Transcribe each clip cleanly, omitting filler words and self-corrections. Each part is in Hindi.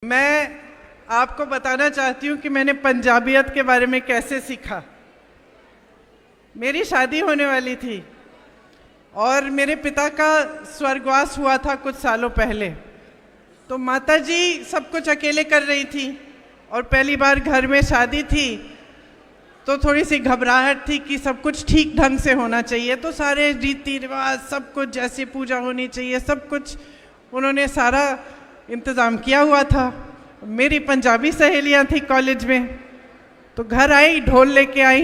मैं आपको बताना चाहती हूँ कि मैंने पंजाबियत के बारे में कैसे सीखा। मेरी शादी होने वाली थी और मेरे पिता का स्वर्गवास हुआ था कुछ सालों पहले। तो माताजी सब कुछ अकेले कर रही थी और पहली बार घर में शादी थी, तो थोड़ी सी घबराहट थी कि सब कुछ ठीक ढंग से होना चाहिए। तो सारे रीति रिवाज सब कुछ जैसे पूजा होनी चाहिए सब कुछ उन्होंने सारा इंतज़ाम किया हुआ था। मेरी पंजाबी सहेलियां थी कॉलेज में, तो घर आई, ढोल लेके आई।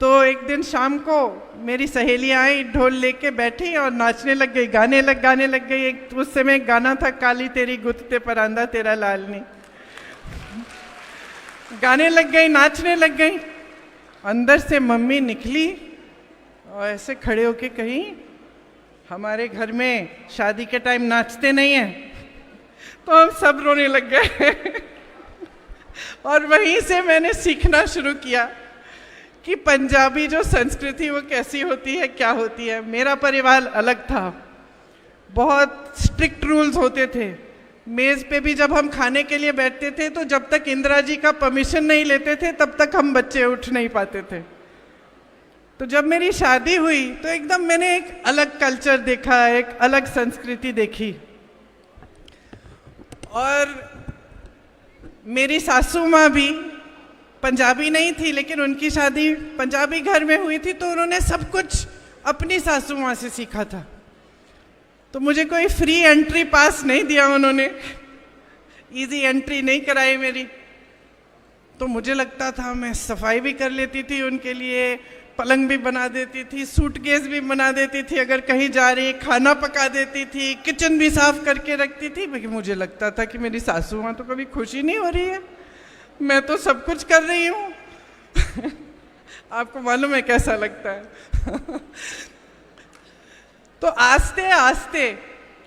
तो एक दिन शाम को मेरी सहेलियां आई, ढोल लेके बैठी और नाचने लग गई, गाने लग गई। एक उस समय एक गाना था, काली तेरी गुत्ते परांदा तेरा लाल नहीं। गाने लग गई, नाचने लग गई। अंदर से मम्मी निकली और ऐसे खड़े होके कही, हमारे घर में शादी के टाइम नाचते नहीं हैं। तो हम सब रोने लग गए और वहीं से मैंने सीखना शुरू किया कि पंजाबी जो संस्कृति वो कैसी होती है, क्या होती है। मेरा परिवार अलग था, बहुत स्ट्रिक्ट रूल्स होते थे। मेज़ पे भी जब हम खाने के लिए बैठते थे तो जब तक इंदिरा जी का परमिशन नहीं लेते थे तब तक हम बच्चे उठ नहीं पाते थे। तो जब मेरी शादी हुई तो एकदम मैंने एक अलग कल्चर देखा, एक अलग संस्कृति देखी। और मेरी सासू माँ भी पंजाबी नहीं थी, लेकिन उनकी शादी पंजाबी घर में हुई थी, तो उन्होंने सब कुछ अपनी सासू माँ से सीखा था। तो मुझे कोई फ्री एंट्री पास नहीं दिया उन्होंने, इजी एंट्री नहीं कराई मेरी। तो मुझे लगता था मैं सफाई भी कर लेती थी उनके लिए, पलंग भी बना देती थी, सूटकेस भी बना देती थी, अगर कहीं जा रही खाना पका देती थी, किचन भी साफ करके रखती थी। लेकिन मुझे लगता था कि मेरी सासू माँ तो कभी खुशी नहीं हो रही है, मैं तो सब कुछ कर रही हूँ आपको मालूम है कैसा लगता है तो आस्ते आस्ते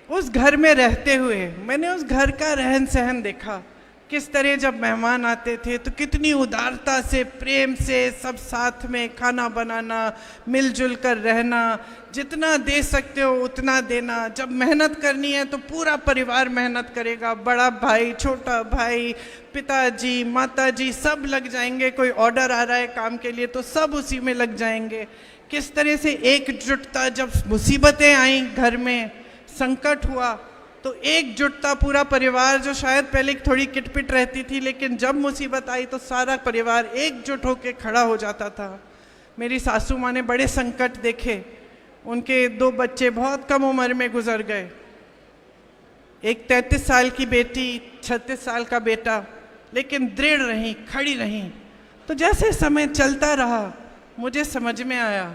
उस घर में रहते हुए मैंने उस घर का रहन सहन देखा। किस तरह जब मेहमान आते थे तो कितनी उदारता से, प्रेम से सब साथ में खाना बनाना, मिलजुल कर रहना, जितना दे सकते हो उतना देना। जब मेहनत करनी है तो पूरा परिवार मेहनत करेगा, बड़ा भाई, छोटा भाई, पिताजी, माताजी सब लग जाएंगे। कोई ऑर्डर आ रहा है काम के लिए तो सब उसी में लग जाएंगे। किस तरह से एकजुटता, जब मुसीबतें आई घर में, संकट हुआ तो एकजुटता, पूरा परिवार जो शायद पहले थोड़ी किटपिट रहती थी, लेकिन जब मुसीबत आई तो सारा परिवार एकजुट होकर खड़ा हो जाता था। मेरी सासू माँ ने बड़े संकट देखे, उनके 2 बच्चे बहुत कम उम्र में गुजर गए, एक 33 साल की बेटी, 36 साल का बेटा, लेकिन दृढ़ रहीं, खड़ी रहीं। तो जैसे समय चलता रहा मुझे समझ में आया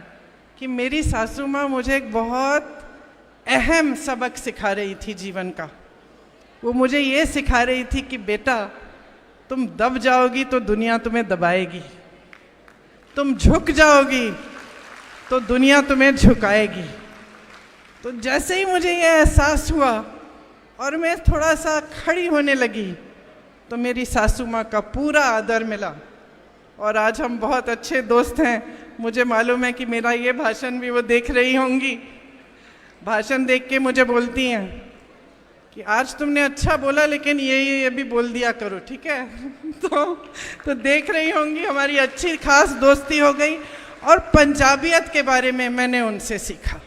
कि मेरी सासू माँ मुझे एक बहुत अहम सबक सिखा रही थी जीवन का। वो मुझे ये सिखा रही थी कि बेटा, तुम दब जाओगी तो दुनिया तुम्हें दबाएगी, तुम झुक जाओगी तो दुनिया तुम्हें झुकाएगी। तो जैसे ही मुझे ये एहसास हुआ और मैं थोड़ा सा खड़ी होने लगी तो मेरी सासू माँ का पूरा आदर मिला और आज हम बहुत अच्छे दोस्त हैं। मुझे मालूम है कि मेरा ये भाषण भी वो देख रही होंगी। भाषण देख के मुझे बोलती हैं कि आज तुमने अच्छा बोला, लेकिन ये भी बोल दिया करो, ठीक है तो देख रही होंगी, हमारी अच्छी खास दोस्ती हो गई और पंजाबियत के बारे में मैंने उनसे सीखा।